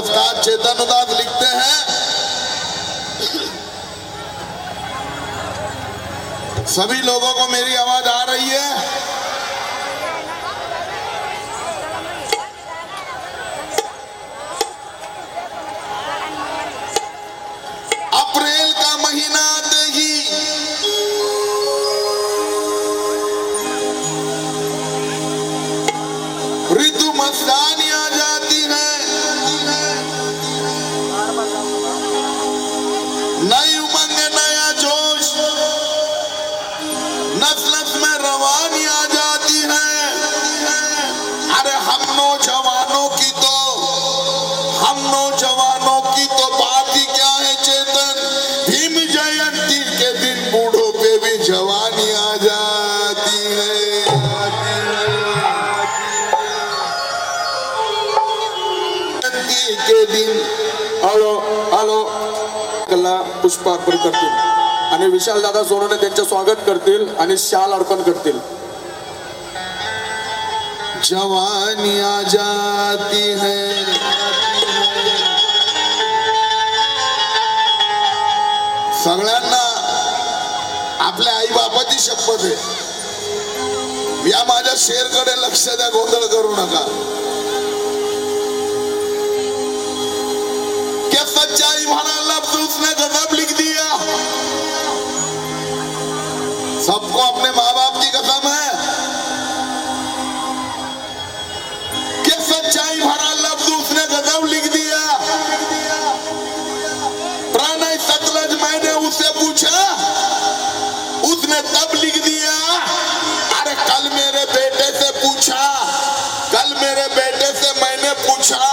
उस्ताद चेतन उदास लिखते हैं, सभी लोगों को मेरी आवाज आ रही है? अप्रैल का महीना आते ही ऋतु मस्तानी आ जाती है, नई उमंग नया जोश नस नस में रवानी आ जाती है। अरे हम नौजवानों की तो बात ही क्या है चेतन, भीम जयंती के दिन बूढ़ों पे भी जवानी आ जाती है। जयंती के दिन हॅलो कला पुष्प अर्पण करतील आणि विशाल दादा सोनवणे त्यांचे स्वागत करतील आणि शाल अर्पण करतील। जवानी आ जाती है, सगळ्यांना आपल्या आई बापाची शपथ आहे, या माझ्या शेरकडे लक्ष द्या, गोंधळ करू नका। क्या सच्चाई भरा लफ्ज उसने गजब लिख दिया, सबको अपने माँ बाप की कसम है, क्या सच्चाई भरा लफ्ज उसने गजब लिख दिया। प्रणय सतलज मैंने उससे पूछा, उसने तब लिख दिया। अरे कल मेरे बेटे से मैंने पूछा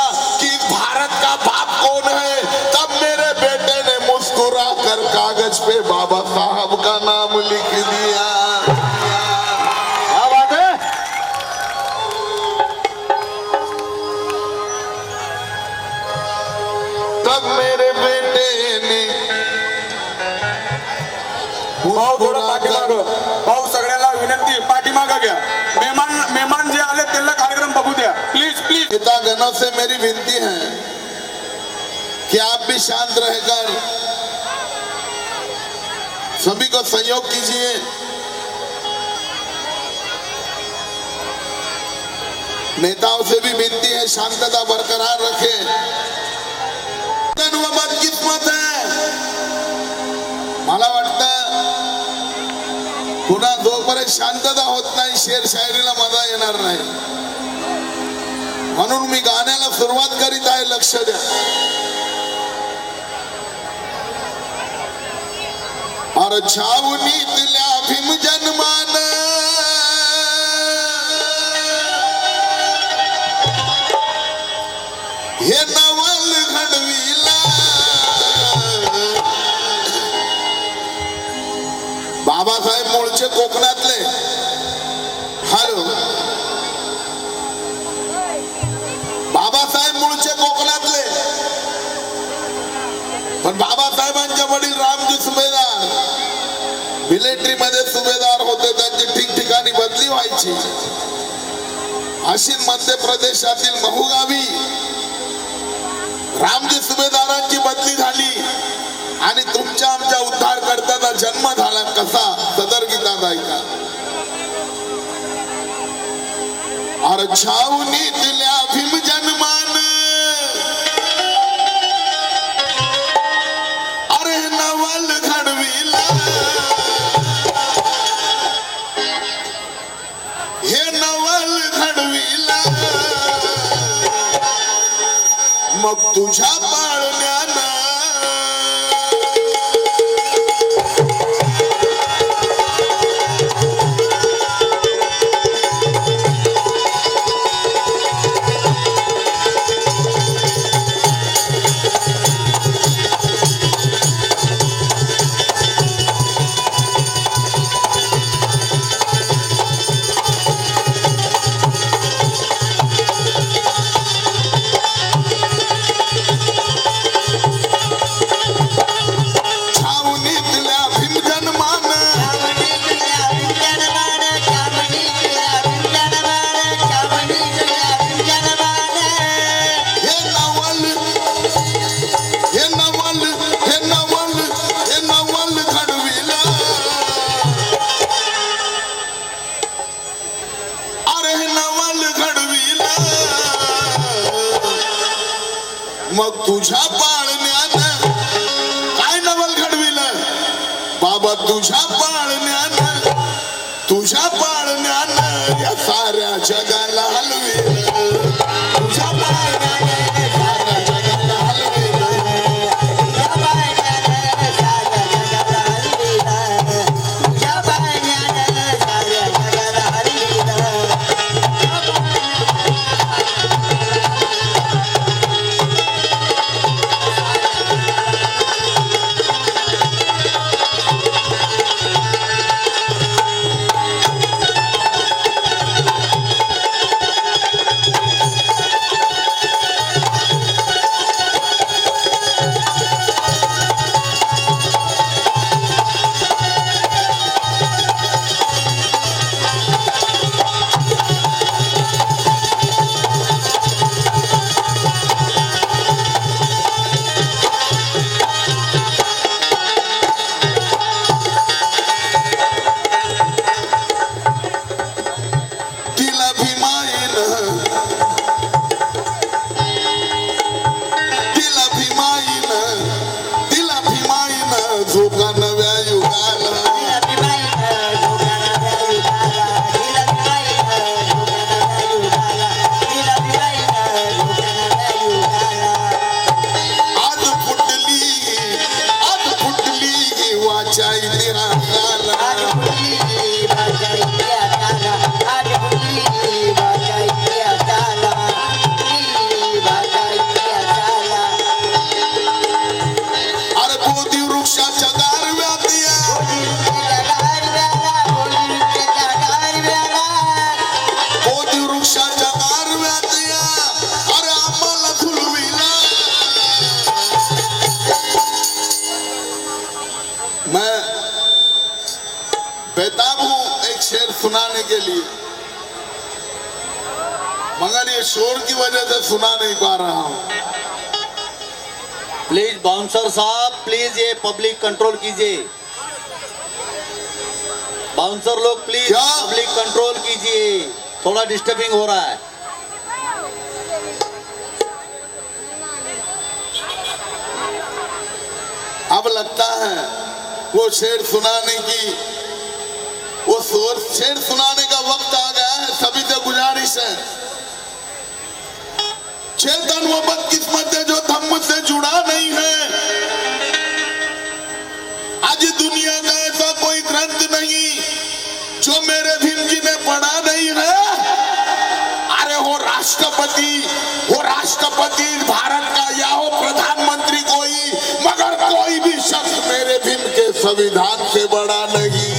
कि भारत का बाप कौन है, तब मेरे बेटे ने मुस्कुरा कर कागज पे बाबा साहब का नाम लिख दिया। क्या बात है? तब मेरे बेटे ने भाऊ थोडं पाठीमागं, भाऊ सगळ्याला विनंती पाठीमागं घ्या, मेहमान जे आले त्यांना कार्यक्रम बघू द्या, प्लीज प्लीज। नेतागणों से मेरी विनती है कि आप भी शांत रहकर सभी को सहयोग कीजिए। नेताओं से भी विनती है शांतता बरकरार रखें। बदकिस्मत है, मला वाटतं पुन्हा जोपर्यंत शांतता होत नाही शेर शायरीला मजा येणार नाही, म्हणून मी गाण्याला सुरुवात करीत आहे, लक्ष द्या। और छावणीतल्या भीम जन्मान हे नवल घडविला, बाबासाहेब मूळचे कोकणातले, हॅलो, बाबासाहेब मूळचे कोकणातले, पण बाबासाहेबांचे वडील रामजी सुभेदार मिलिटरी मध्ये सुभेदार होते, त्यांची ठिकठिकाणी बदली व्हायची। अशी मध्य प्रदेशातील महू गावी रामजी सुभेदारांची बदली झाली आणि तुमच्या आमच्या उद्धार करताना जन्म झाला कसा, सदर गीतात ऐका। और छावणीतल्या भीम जन्मान अरे नवल घडविला, हे नवल घडविला, मग तुझ्या पाळण्यानं तुझ्या पाळण्यानं या साऱ्या जगाला हलवेल. तुझ्या पाळण्यानं साऱ्या जगाला हलवेल. तुझ्या पाळण्यानं साऱ्या जगाला हलवेल. तुझ्या पाळण्यानं साऱ्या जगाला हलवेल. तिला भीमाईनं झोका नव्या युगाला. आज फुटली वाचा इतिहासाला. अरे बोधी वृक्षाच्या गारव्यात या. बोधी वृक्षाच्या गारव्यात या. अरे आम्हाला झुलविला. मैं बेताब हूँ एक शेर सुनाने के लिए, मगर ये शोर की वजह से सुना नहीं पा रहा हूँ. प्लीज बाउंसर साहब, प्लीज ये पब्लिक कंट्रोल कीजिए. बाउंसर लोग प्लीज क्या? पब्लिक कंट्रोल कीजिए, थोड़ा डिस्टर्बिंग हो रहा है. अब लगता है वो शेर सुनाने की शेर सुनाने का वक्त आ गया है. सभी से गुजारिश है, चेतन वो बदकिस्मत है जो धम्म से जुड़ा नहीं है. आज दुनिया का ऐसा कोई ग्रंथ नहीं जो मेरे भीम जी ने पढ़ा नहीं है. अरे हो राष्ट्रपति भारत का या हो प्रधानमंत्री कोई, मगर कोई भी शख्स मेरे भीम के संविधान से बड़ा नहीं.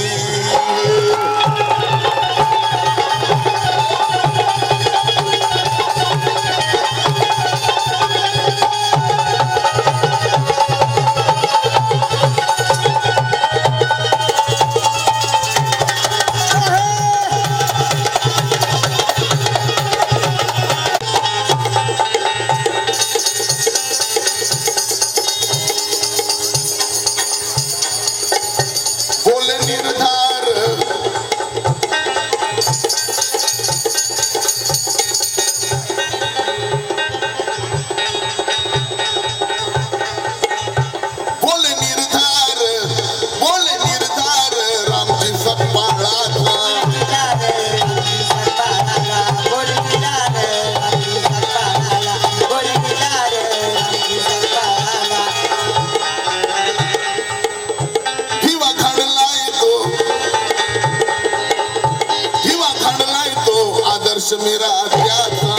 बोले निर्धार रामजी सब पहाड़ा था. भिवा खंडलाई तो आदर्श मेरा क्या था.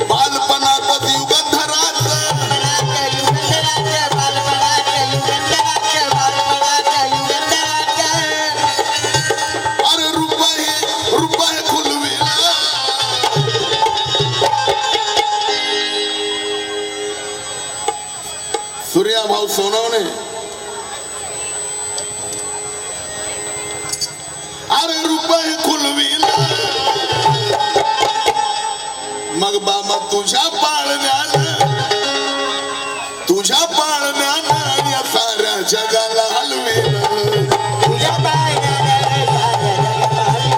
बालपणातच युगंधराचं. अरे रुपये खुलविला. सूर्या भाऊ सोनवणे. अरे रुपये खुलविला. मग बाबा तुझ्या पाळण्यानं या साऱ्या जगाला हलवेल. तुझ्या पाळण्यानं साऱ्या जगाला हलवेल.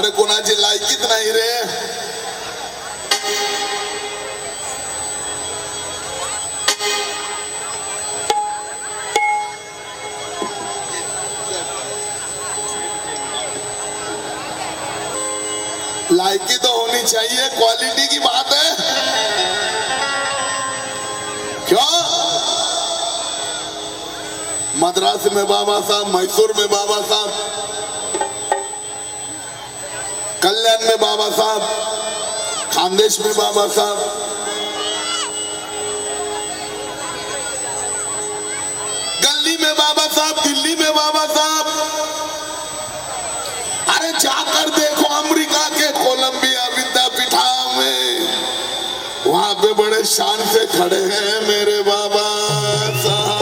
अरे कोणाची लायकीच नाही रे. लायकी तो होनी चाहिए, क्वालिटी की बात है. क्यों? मद्रास में बाबा साहब, मैसूर में बाबा साहब, कल्याण में बाबा साहब, खानदेश में बाबा साहब, गली में बाबा साहब, दिल्ली में बाबा साहब. अरे जाकर देखो अमेरिका के कोलंबिया विद्यापीठ में, वहां पे बड़े शान से खड़े हैं मेरे बाबा साहब.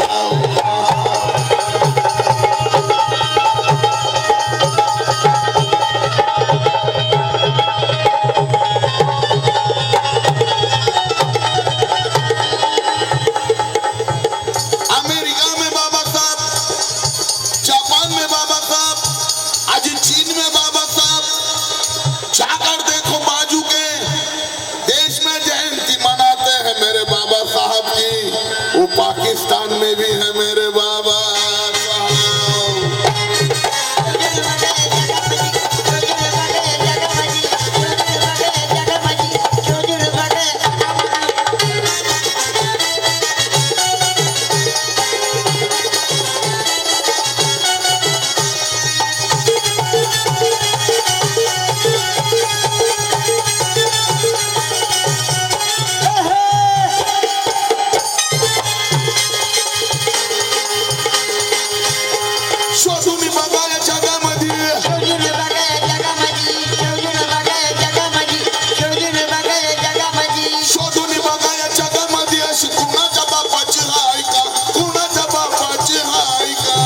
अमेरिका में बाबा साहब, जापान में बाबा साहब, आज चीन में बाबा साहब. जाकर देखो बाजू के देश में जयंती मनाते हैं मेरे बाबा साहब की, वो पाकिस्तान में भी है मेरे बाबा साहब. शोधून बघा या जगामध्ये, शोधून बघा या जगामध्ये अशी कुणाच्या बापाची हाय का, कुणाच्या बापाची हाय का.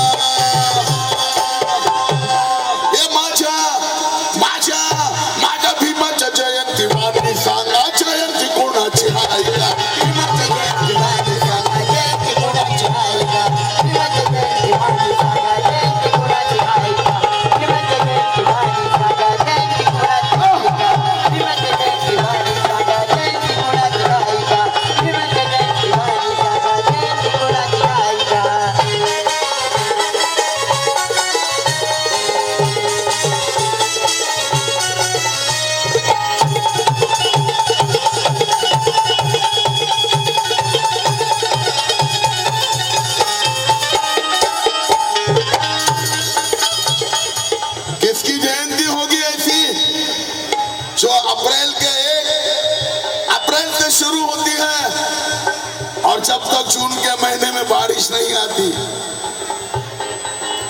हे माझ्या माझ्या माझ्या भीमाच्या जयंती वाणी सांगा, जयंती कोणाची हाय का. किसकी जयंती होगी ऐसी जो अप्रैल से शुरू होती है और जब तक जून के महीने में बारिश नहीं आती,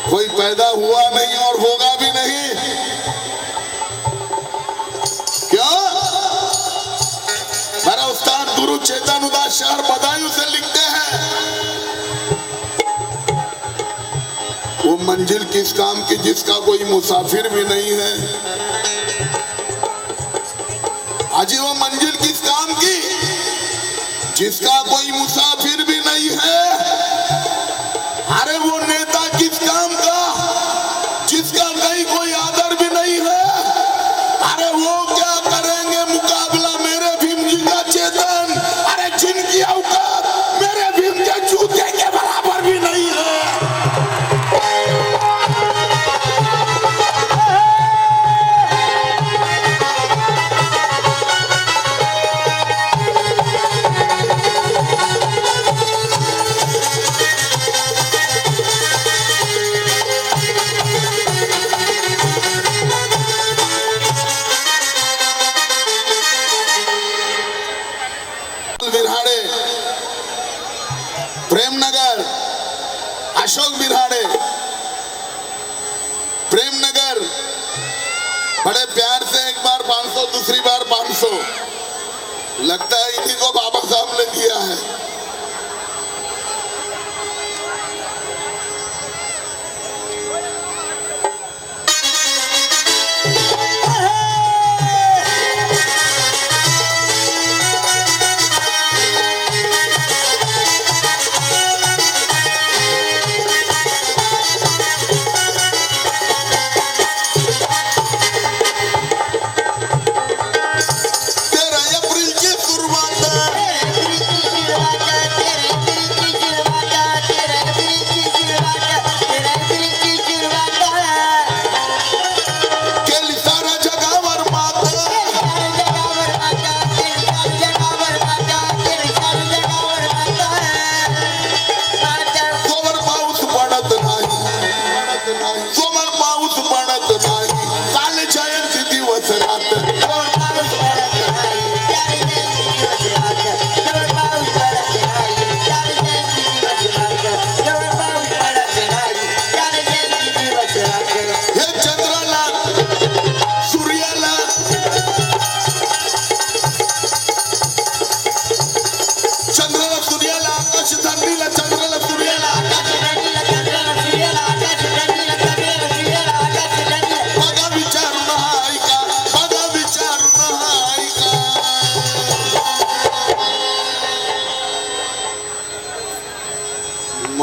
कोई पैदा हुआ नहीं और होगा भी नहीं. क्यों? मेरा उस्ताद गुरु चेतन उदास शहर बदायूं से लिखते हैं, वो मंजिल किस काम की जिसका कोई मुसाफिर भी नहीं है. अजी वो मंजिल किस काम की जिसका कोई मुसाफिर भी नहीं है. अरे वो नेता किस काम का जिसका कहीं कोई आदर भी नहीं है. अरे वो क्या करेंगे मुकाबला मेरे भीम जी का चेतन. अरे जिनकी औकात मेरे भीम के जूते के बराबर भी नहीं है. बिरहाड़े, प्रेमनगर, अशोक बिरहाड़े, प्रेमनगर, बड़े प्यार से एक बार 500, दूसरी बार 500. लगता है इन्हीं को बाबा साहब ने दिया है.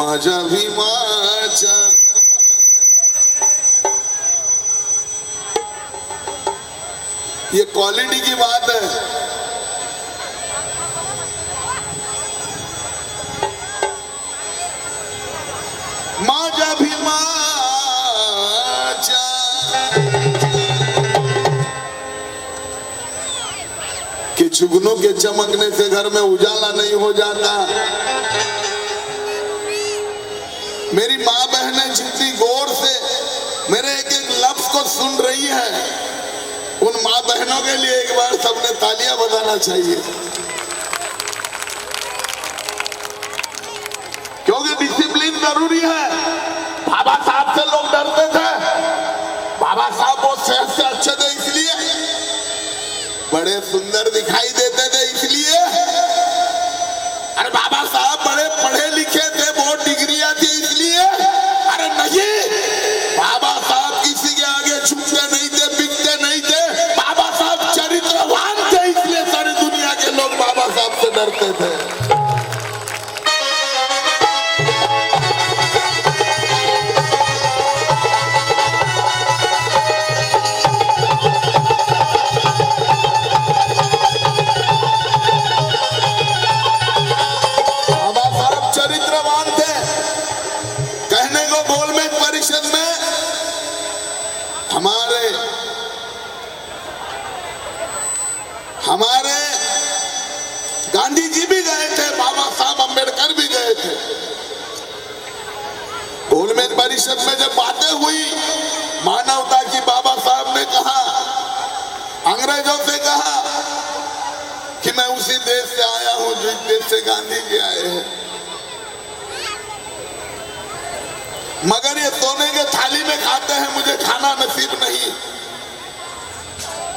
माझ्या भीमाच्या ये क्वालिटी की बात है। माझ्या भीमाच्या कि जुगनों के चमकने से घर में उजाला नहीं हो जाता। मेरी माँ बहनें जितनी गौर से मेरे एक एक लफ्ज को सुन रही है, उन माँ बहनों के लिए एक बार सबने तालियां बजाना चाहिए, क्योंकि डिसिप्लिन जरूरी है। बाबा साहब से लोग डरते थे, बाबा साहब बहुत सेहत से अच्छे थे इसलिए, बड़े सुंदर दिखाई देते थे इसलिए, अरे बाबा साहब बड़े पढ़े लिखे थे, बहुत डिग्रियां थी इसलिए, अरे नहीं, बाबा साहब किसी के आगे झुकते नहीं थे, बिकते नहीं थे, बाबा साहब चरित्रवान थे इसलिए सारी दुनिया के लोग बाबा साहब से डरते थे। हमारे गांधी जी भी गए थे, बाबा साहब अंबेडकर भी गए थे। गोलमेज परिषद में जब बातें हुई मानवता की, बाबा साहब ने कहा, अंग्रेजों से कहा कि मैं उसी देश से आया हूं जिस देश से गांधी जी आए हैं, मगर ये सोने के थाली में खाते हैं, मुझे खाना नसीब नहीं।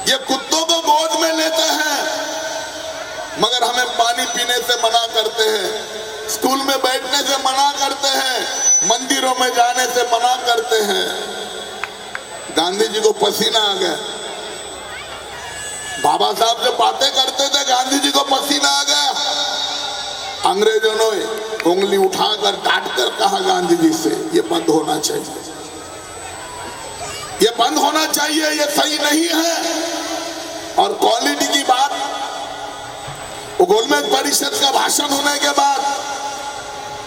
ये कुत्तों को गोद में लेते हैं मगर हमें पानी पीने से मना करते हैं, स्कूल में बैठने से मना करते हैं, मंदिरों में जाने से मना करते हैं। गांधी जी को पसीना आ गया, बाबा साहब जो बातें करते थे गांधी जी को पसीना आ गया। अंग्रेजों ने उंगली उठाकर डांट कर कहा गांधी जी से, ये बंद होना चाहिए, ये बंद होना चाहिए, ये सही नहीं है। और क्वालिटी की बात, गोलमेज परिषद का भाषण होने के बाद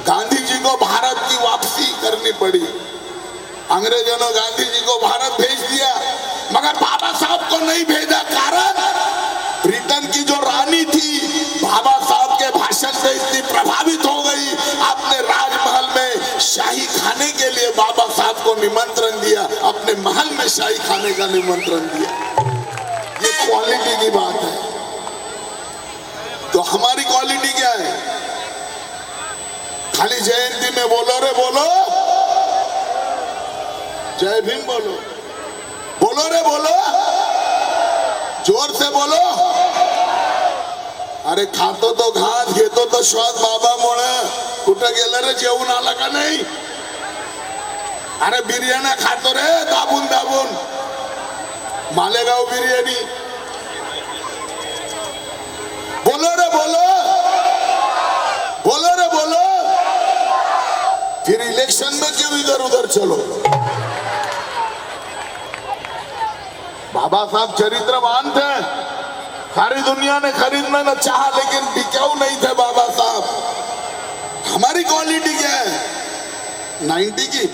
गांधी जी को भारत की वापसी करनी पड़ी। अंग्रेजों ने गांधी जी को भारत भेज दिया मगर बाबा साहब को नहीं भेजा, कारण ब्रिटेन की जो रानी थी बाबा साहब के भाषण से इतनी प्रभावित हो गई, अपने राजमहल में शाही खाने के लिए बाबा साहब को निमंत्रण दिया, अपने महल में शाही खाने का निमंत्रण दिया। ये क्वालिटी की बात है। तो हमारी क्वालिटी क्या है? खाली जयंती में बोलो रे बोलो, जय भीम बोलो, बोलो रे बोलो, जोर से बोलो। अरे खातो तो घास, घेतो तो श्वास बाबामुळे, कुठं गेलं रे, जेवून आला का नाही? अरे बिर्याणी खातो रे दाबून दाबून, मालेगाव बिर्याणी, बोलो रे बोलो, बोलो रे बोलो। फिर इलेक्शन में क्यों इधर उधर चलो? बाबा साहब चरित्रवान थे, सारी दुनिया ने खरीदना न चाहा लेकिन बिकाऊ नहीं थे बाबा साहब। हमारी क्वालिटी क्या है? 90 की।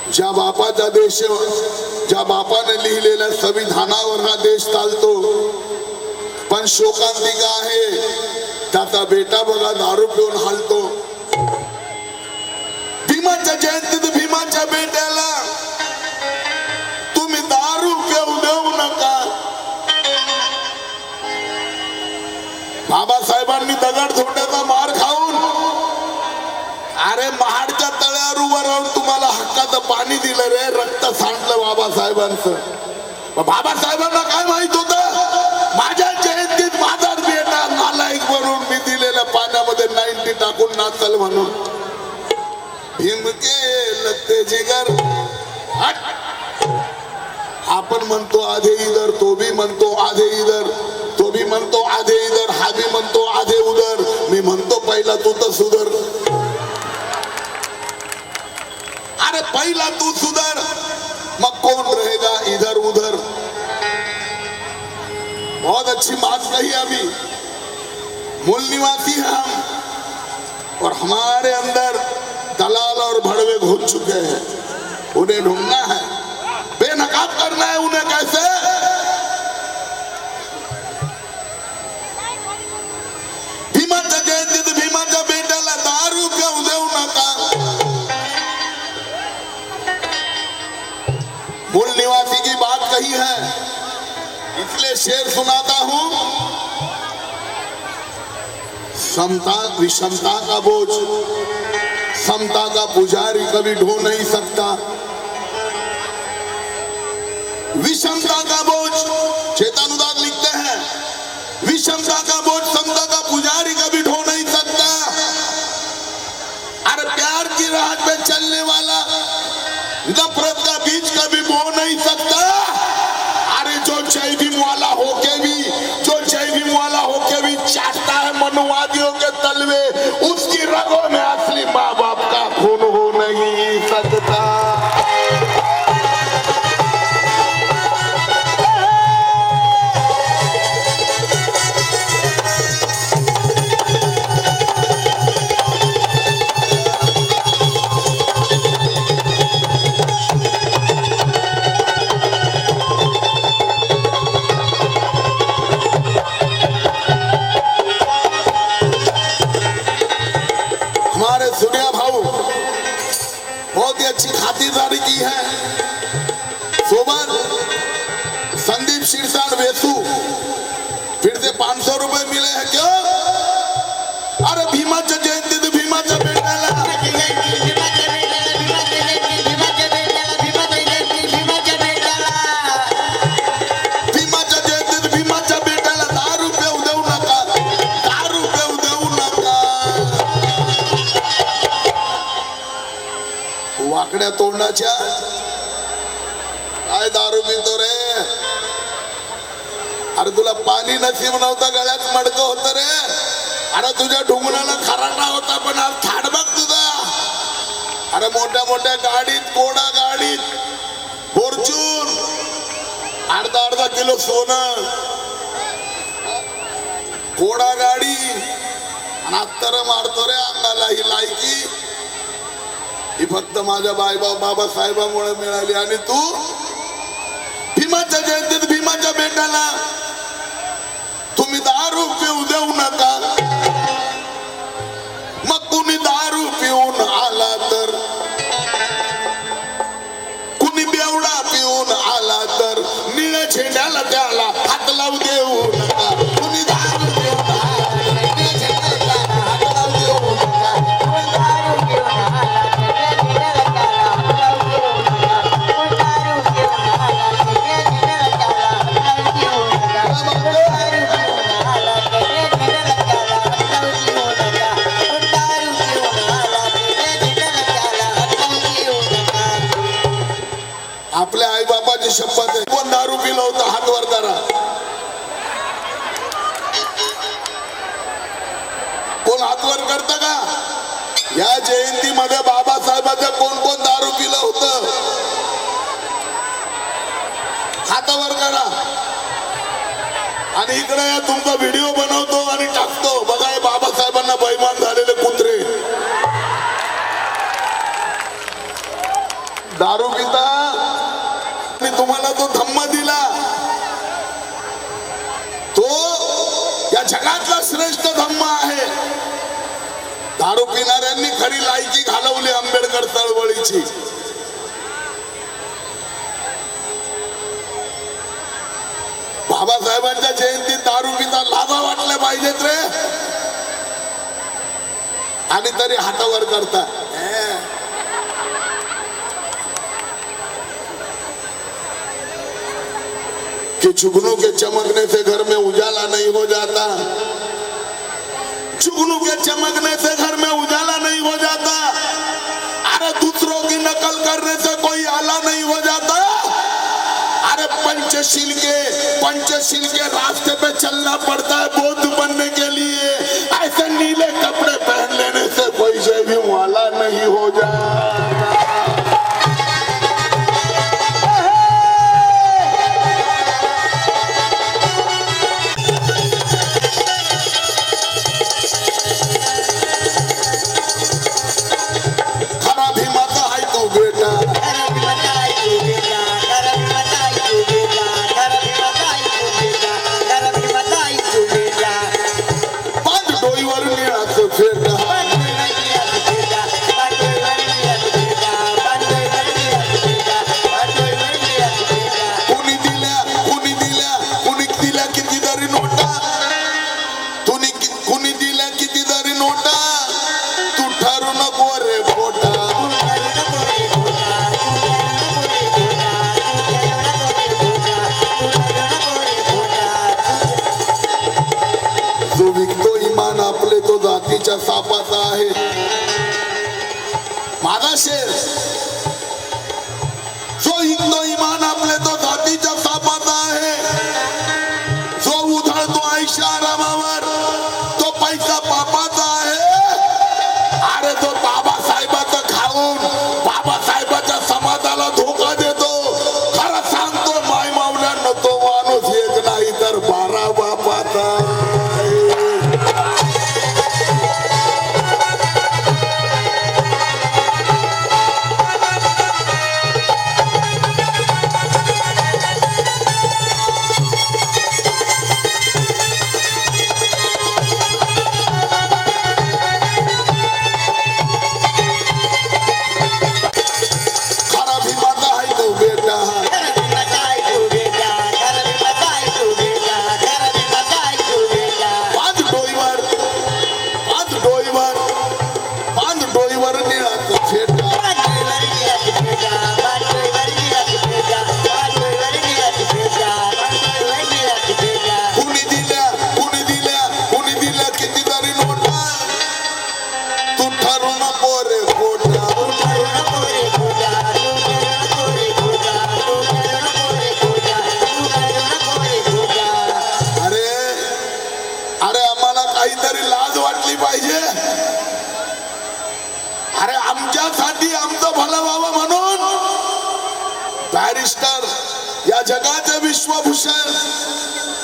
ज्या बापाचा देश, ज्या बापाने लिहिलेल्या संविधानावर हा देश चालतो, पण शोकांतिका आहे त्याचा बेटा बघा दारू पिऊन हालतो। भीमाच्या जयंतीत भीमाच्या बेट्याला तुम्ही दारू पिऊ देऊ नका। बाबासाहेबांनी दगड धोंड्याचा मार खाऊन, अरे महाडच्या तळ्यावर उभं राहून तुम्हाला हक्काचं पाणी दिलं रे, रक्त सांडलं बाबासाहेबांचं। बाबासाहेबांना काय माहित होतं? माझ्या जयंतीत माझा बेटा नालायक म्हणून मी दिलेल्या पाण्यामध्ये 90 टाकून नाचल म्हणून। भीम के लगते जिगर, आपण म्हणतो आधे इधर, तो भी म्हणतो आधे इधर, तो भी म्हणतो आधे इधर, हा भी म्हणतो आधे उधर, मी म्हणतो पहला तू सुधर, मग कौन रहेगा इधर उधर। बहुत अच्छी बात कही। अभी मूल निवासी हैं हम और हमारे अंदर दलाल और भड़वे घुस चुके हैं, उन्हें ढूंढना है, बेनकाब करना है उन्हें। कैसे? भीमाच्या जयंतीत भीमाच्या बेट्याला दारू पिऊ देऊ नका। मूल निवासी की बात कही है, इसलिए शेर सुनाता हूं। समता विषमता का बोझ समता का पुजारी कभी ढो नहीं सकता। विषमता का बोझ चेतनुदास लिखते हैं, विषमता का बोझ समता का पुजारी कभी ढो नहीं सकता। अरे प्यार की राह पे चलने वाला नफरत का बीज कभी बो नहीं सकता। अरे जो जय भीम वाला होके भी, जो जय भीम वाला होके भी चाटता है मनुवादियों के तलवे, उसकी रगों में असली माँ बाप का खून हो नहीं सकता। अच्छी खातिरदारी की है। सोबर संदीप शीर्षान वेसु फिर से 500 रुपए मिले हैं। क्यों? अरे भीमाच्या जयंतीत भीमाच्या बेट्याला भीमाच्या जयंतीत भीमाच्या बेट्याला दारू पिऊ देऊ नका, दारू पिऊ देऊ नका। वाकड्या तोंडाच्या काय दारू पितो रे? अरे तुला पाणी नसीब नव्हतं, गळ्यात मडकं होतं रे। अरे तुझ्या ढुंगणाला खराटा होता, पण आज थाट बघ तुझा। अरे मोठ्या मोठ्या गाडीत, कोडा गाडीत, फॉर्च्यून, अर्धा अर्धा किलो सोनं, कोडा गाडी, आणि अत्तर मारतो रे अंगाला। ही लायकी ही फक्त माझ्या बाबासाहेबांमुळे मिळाली। आणि तू भीमाच्या जयंतीत भीमाच्या बेट्याला तुम्ही दारू पिऊ देऊ नका। मग कुणी दारू पिऊन आला तर, कुणी बेवडा पिऊन आला तर निळ्या झेंड्याला त्याला हात लावू देऊ नका। कुणी दारू पिऊन आला तर निळ्या झेंड्याला हात लावू देऊ नका। आपल्या आई बापाची शपथ आहे, कोण दारू पिलं होतं हात वर करा। कोण हात वर करतं का? या जयंतीमध्ये बाबासाहेबांच्या कोण कोण दारू पिलं होतं हात वर करा। आणि इकडे या तुमचा व्हिडिओ बनवतो आणि टाकतो, बघा हे बाबासाहेबांना बैमान झालेले कुत्रे दारू पिता। मी तुम्हाला तो धम्म दिला, तो या जगातला श्रेष्ठ धम्म आहे। दारू पिणाऱ्यांनी खरी लायकी घालवली आंबेडकर चळवळीची। बाबासाहेबांच्या जयंतीत दारू पिता लाजा वाटल्या पाहिजेत रे, आणि तरी हातावर करता। कि जुगनू के चमकने से घर में उजाला नहीं हो जाता, जुगनू के चमकने से घर में उजाला नहीं हो जाता। अरे दूसरों की नकल करने से कोई आला नहीं हो जाता। अरे पंचशील के रास्ते पे चलना पड़ता है बौद्ध बनने के लिए। ऐसे नीले कपड़े पहन लेने से कोई जय भीम वाला नहीं हो जाता। पाहिजे. अरे आमच्यासाठी आमचं भलं व्हावं म्हणून बॅरिस्टर या जगाचे विश्वभूषण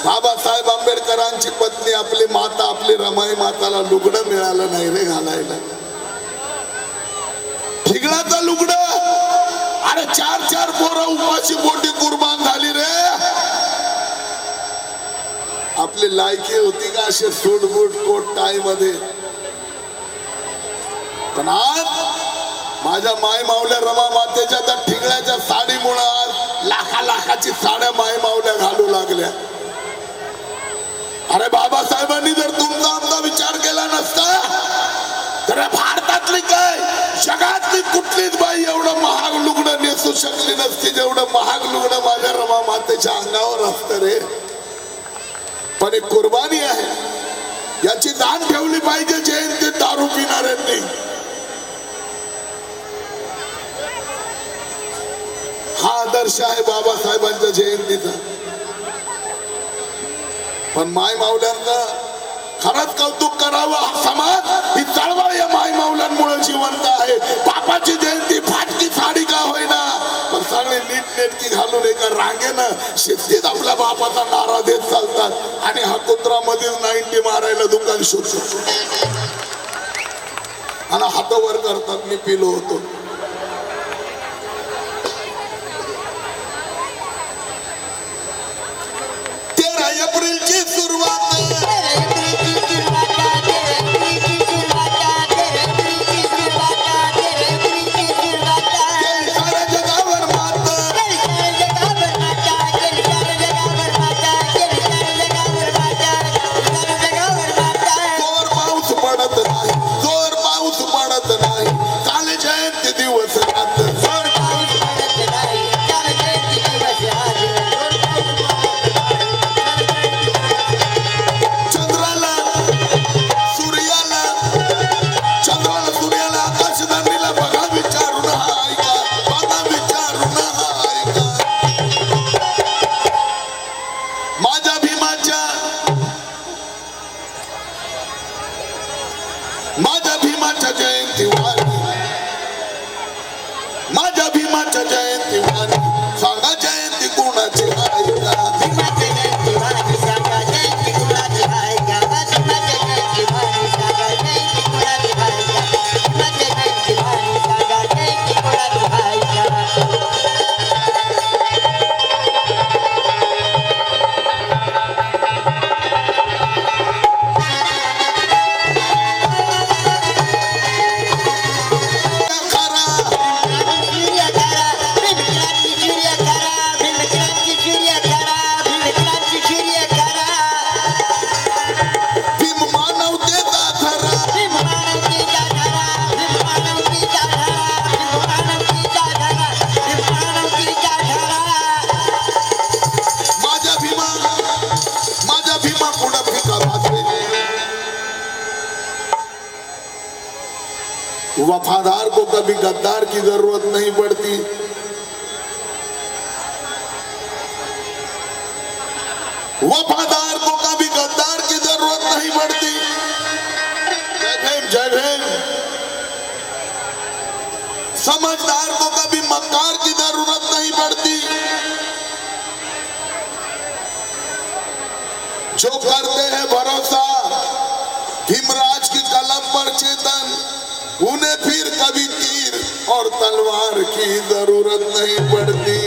बाबासाहेब आंबेडकरांची पत्नी आपली माता आपली रमाई माताला लुगडं मिळालं नाही रे घालायला. ठिगळाचं लुगडं. अरे 4 पोरं उपाशी पोटी कुर्बान झाली रे. आपली लायकी होती का असे सूट बूट कोट टाय मध्ये. पण आज माझ्या माय मावल्या रमा मातेच्या त्या ठिगळ्याच्या साडीमुळे आज लाखाची साड्या माय मावल्या घालू लागल्या. अरे बाबासाहेबांनी जर तुमचा आमचा विचार केला नसता तर भारतातली काय जगातली कुठलीच बाई एवढं महाग लुगडं नेसू शकली नसती जेवढं महाग लुगडं माझ्या रमा मातेच्या अंगावर असतं रे. पण एक कुर्बानी आहे याची जाण ठेवली पाहिजे जयंती दारू पिणाऱ्यांनी. हा आदर्श आहे बाबासाहेबांच्या जयंतीचा. पण माय मावल्यांना खरंच कौतुक करावं. हा समाज ही चळवळ या माय मावल्यांमुळे जिवंत आहे. बापाची जयंती फाटकी साडी का होईना पण सगळे नीटनेटकी घालून एका रांगेनं शिस्तीत आपल्या बापाचा नारा देत चालतात. आणि हा कुत्रा मधील 90 मारायला दुकान शोधतो आणि हात वर करतात मी पिलो होतो. एप्रिलची सुरुवात साऱ्या जगावर मात. जोर पाऊस पडत नाही जोर पाऊस पडत नाही काल जयंती दिवस रात. माझ्या भीमाच्या जयंती वाणी माझ्या भीमाच्या जयंती वाणी सांगा जयंती कोणाची आहे का. वफादार को कभी गद्दार की जरूरत नहीं पड़ती. वफादार को कभी गद्दार की जरूरत नहीं पड़ती. जय भीम. समझदार को कभी मक्कार की जरूरत नहीं पड़ती. जो करते हैं भरोसा भीमराज की कलम पर चेतन उन्हें फिर कभी तीर और तलवार की जरूरत नहीं पड़ती.